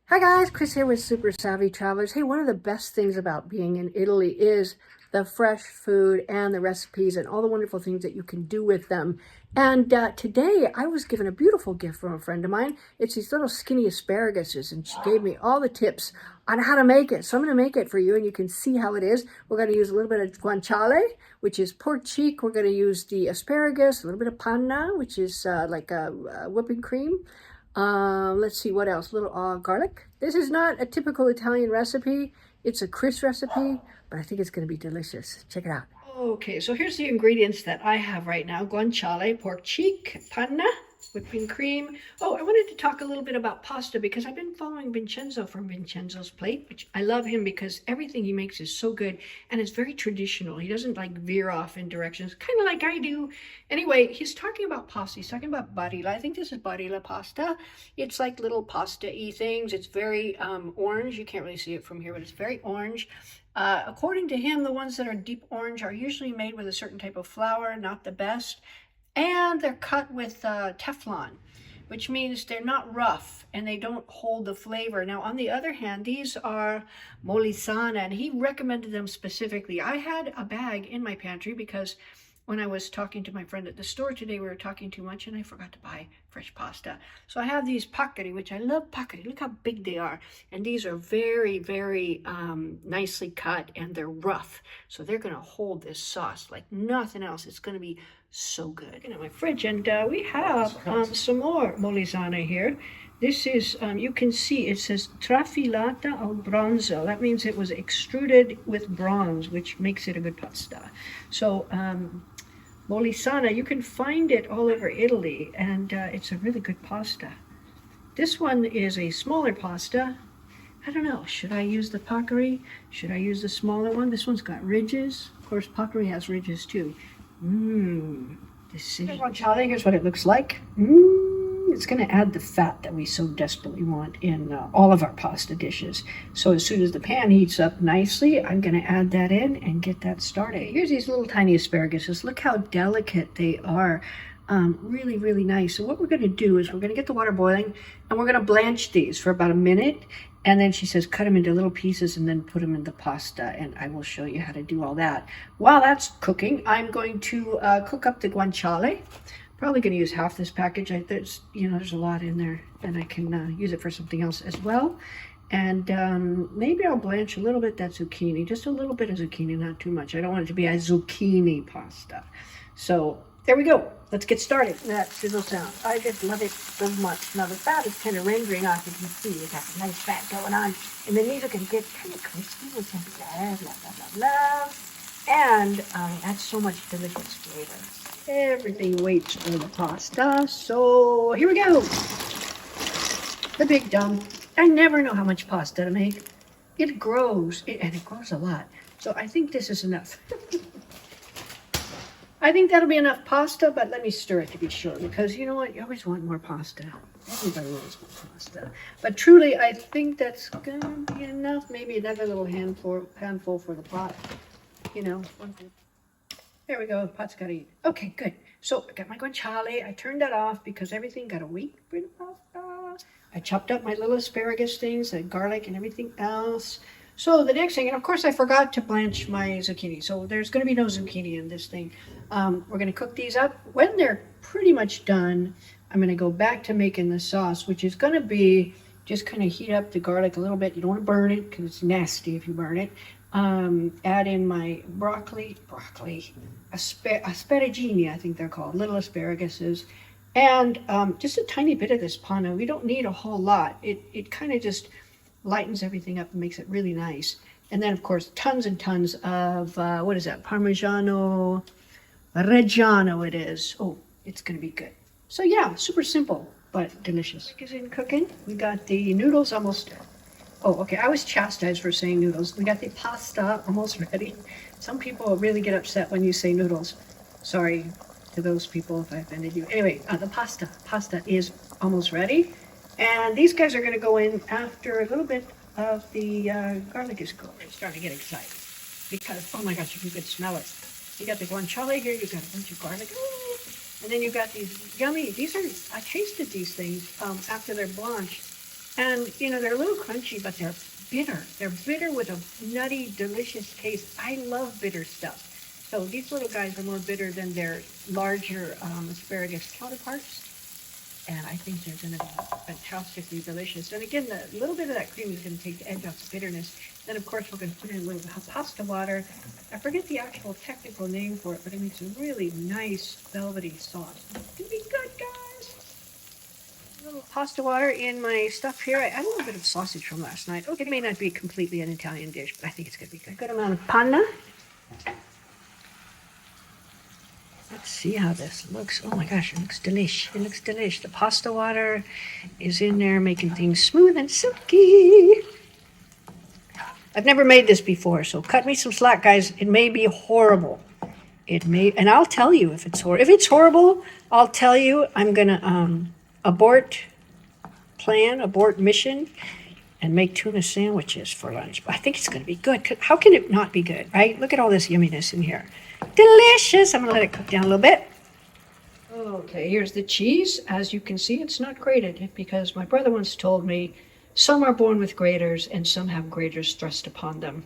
Hi guys, Chris here with Super Savvy Travelers. Hey, one of the best things about being in Italy is the fresh food and the recipes and all the wonderful things that you can do with them. And today I was given a beautiful gift from a friend of mine. It's these little skinny asparaguses, and she gave me all the tips on how to make it. So I'm going to make it for you and you can see how it is. We're going to use a little bit of guanciale, which is pork cheek. We're going to use the asparagus, a little bit of panna, which is like a whipping cream. Let's see what else. Little garlic. This is not a typical Italian recipe. It's a Chris recipe, but I think it's going to be delicious. Check it out. Okay, so here's the ingredients that I have right now. Guanciale, pork cheek, panna, whipping cream. Oh, I wanted to talk a little bit about pasta because I've been following Vincenzo from Vincenzo's Plate, which I love him because everything he makes is so good and it's very traditional. He doesn't like veer off in directions, kind of like I do. Anyway, he's talking about pasta. He's talking about barilla. I think this is barilla pasta. It's like little pasta-y things. It's very orange. You can't really see it from here, but it's very orange. According to him, the ones that are deep orange are usually made with a certain type of flour, not the best. And they're cut with Teflon, which means they're not rough and they don't hold the flavor. Now, on the other hand, these are Molisana, and he recommended them specifically. I had a bag in my pantry because when I was talking to my friend at the store today, we were talking too much and I forgot to buy fresh pasta. So I have these paccheri, which I love paccheri. Look how big they are. And these are very, very nicely cut and they're rough. So they're going to hold this sauce like nothing else. It's going to be so good. Looking at my fridge, and we have some more Molisana here. This is, you can see it says trafilata al bronzo. That means it was extruded with bronze, which makes it a good pasta. So Molisana, you can find it all over Italy, and it's a really good pasta. This one is a smaller pasta. I don't know, should I use the paccheri? Should I use the smaller one? This one's got ridges. Of course, paccheri has ridges too. Decision. Guanciale, here's what it looks like. It's going to add the fat that we so desperately want in all of our pasta dishes. So as soon as the pan heats up nicely, I'm going to add that in and get that started. Here's these little tiny asparaguses. Look how delicate they are. Really, really nice. So what we're going to do is we're going to get the water boiling and we're going to blanch these for about a minute. And then she says, cut them into little pieces and then put them in the pasta. And I will show you how to do all that. While that's cooking, I'm going to cook up the guanciale. Probably going to use half this package. There's a lot in there and I can use it for something else as well. And maybe I'll blanch a little bit that zucchini, just a little bit of zucchini, not too much. I don't want it to be a zucchini pasta. So there we go. Let's get started. That sizzle sound. I just love it so much. Now the fat is kind of rendering off, as you see. We got a nice fat going on. And then these are going to get kind of crispy with some love, love, love, love. And that's so much delicious flavor. Everything waits for the pasta. So here we go. The big dump. I never know how much pasta to make. It grows, and it grows a lot. So I think this is enough. I think that'll be enough pasta, but let me stir it to be sure, because you know what? You always want more pasta. Everybody wants more pasta. But truly, I think that's going to be enough. Maybe another little handful for the pot. You know, one thing. There we go. Pot's got to eat. Okay, good. So I got my guanciale. I turned that off because everything got a wait for the pasta. I chopped up my little asparagus things, the garlic and everything else. So the next thing, and of course I forgot to blanch my zucchini. So there's going to be no zucchini in this thing. We're going to cook these up. When they're pretty much done, I'm going to go back to making the sauce, which is going to be just kind of heat up the garlic a little bit. You don't want to burn it because it's nasty if you burn it. Add in my asparagini, I think they're called, little asparaguses. And just a tiny bit of this panna. We don't need a whole lot. It kind of just lightens everything up and makes it really nice. And then, of course, tons and tons of, what is that? Parmigiano Reggiano it is. Oh, it's going to be good. So yeah, super simple, but delicious. Is in cooking. We got the noodles almost. Oh, okay. I was chastised for saying noodles. We got the pasta almost ready. Some people really get upset when you say noodles. Sorry to those people if I offended you. Anyway, the pasta is almost ready. And these guys are going to go in after a little bit of the garlic is cooked. I'm starting to get excited because, oh my gosh, you can smell it. You got the guanciale here, you got a bunch of garlic. Ooh. And then you got these yummy, I tasted these things after they're blanched. And, you know, they're a little crunchy, but they're bitter. They're bitter with a nutty, delicious taste. I love bitter stuff. So these little guys are more bitter than their larger asparagus counterparts. And I think they're going to be fantastically delicious. And again, the little bit of that cream is going to take the edge off the bitterness. Then, of course, we're going to put in a little pasta water. I forget the actual technical name for it, but it makes a really nice velvety sauce. It's going to be good, guys. A little pasta water in my stuff here. I add a little bit of sausage from last night. Okay, it may not be completely an Italian dish, but I think it's going to be good. Good amount of panna. Let's see how this looks. Oh my gosh, it looks delish. It looks delish. The pasta water is in there making things smooth and silky. I've never made this before, so cut me some slack, guys. It may be horrible. It may, and I'll tell you if it's horrible. If it's horrible, I'll tell you. I'm gonna abort mission, and make tuna sandwiches for lunch. But I think it's gonna be good. How can it not be good, right? Look at all this yumminess in here. Delicious. I'm gonna let it cook down a little bit. Okay, here's the cheese. As you can see, it's not grated because my brother once told me some are born with graters and some have graters thrust upon them.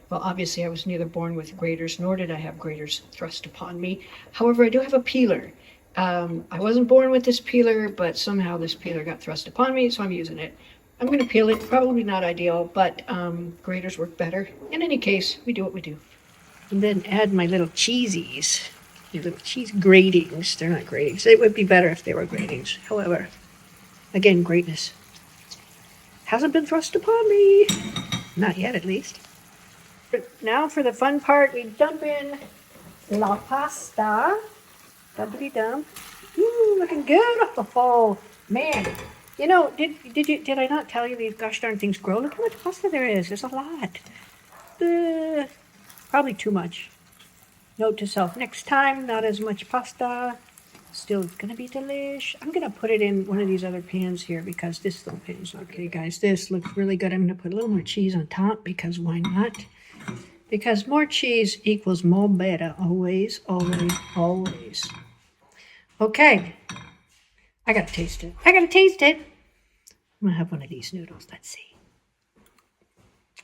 Well, obviously I was neither born with graters nor did I have graters thrust upon me. However, I do have a peeler. I wasn't born with this peeler, but somehow this peeler got thrust upon me, so I'm using it. I'm gonna peel it, probably not ideal, but graters work better. In any case, we do what we do. And then add my little cheesies, your little cheese gratings. They're not gratings. It would be better if they were gratings. However, again, greatness hasn't been thrust upon me. Not yet, at least. Now for the fun part, we dump in la pasta. Dumpity-dum. Ooh, looking good. Oh, man. You know, did I not tell you these gosh darn things grow? Look how much pasta there is. There's a lot. Probably too much. Note to self, next time, not as much pasta. Still gonna be delish. I'm gonna put it in one of these other pans here because this little pan is okay, guys. This looks really good. I'm gonna put a little more cheese on top because why not? Because more cheese equals more better. Always, always, always. Okay. I gotta taste it. I gotta taste it. I'm gonna have one of these noodles. Let's see.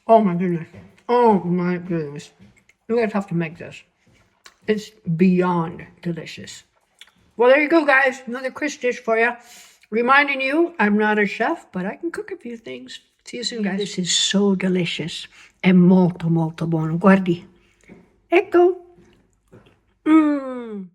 Oh my goodness. Oh my goodness. We're gonna have to make this. It's beyond delicious. Well, there you go, guys. Another Chris dish for you. Reminding you, I'm not a chef, but I can cook a few things. See you soon, guys. This is so delicious. È molto, molto buono. Guardi. Ecco. Mmm.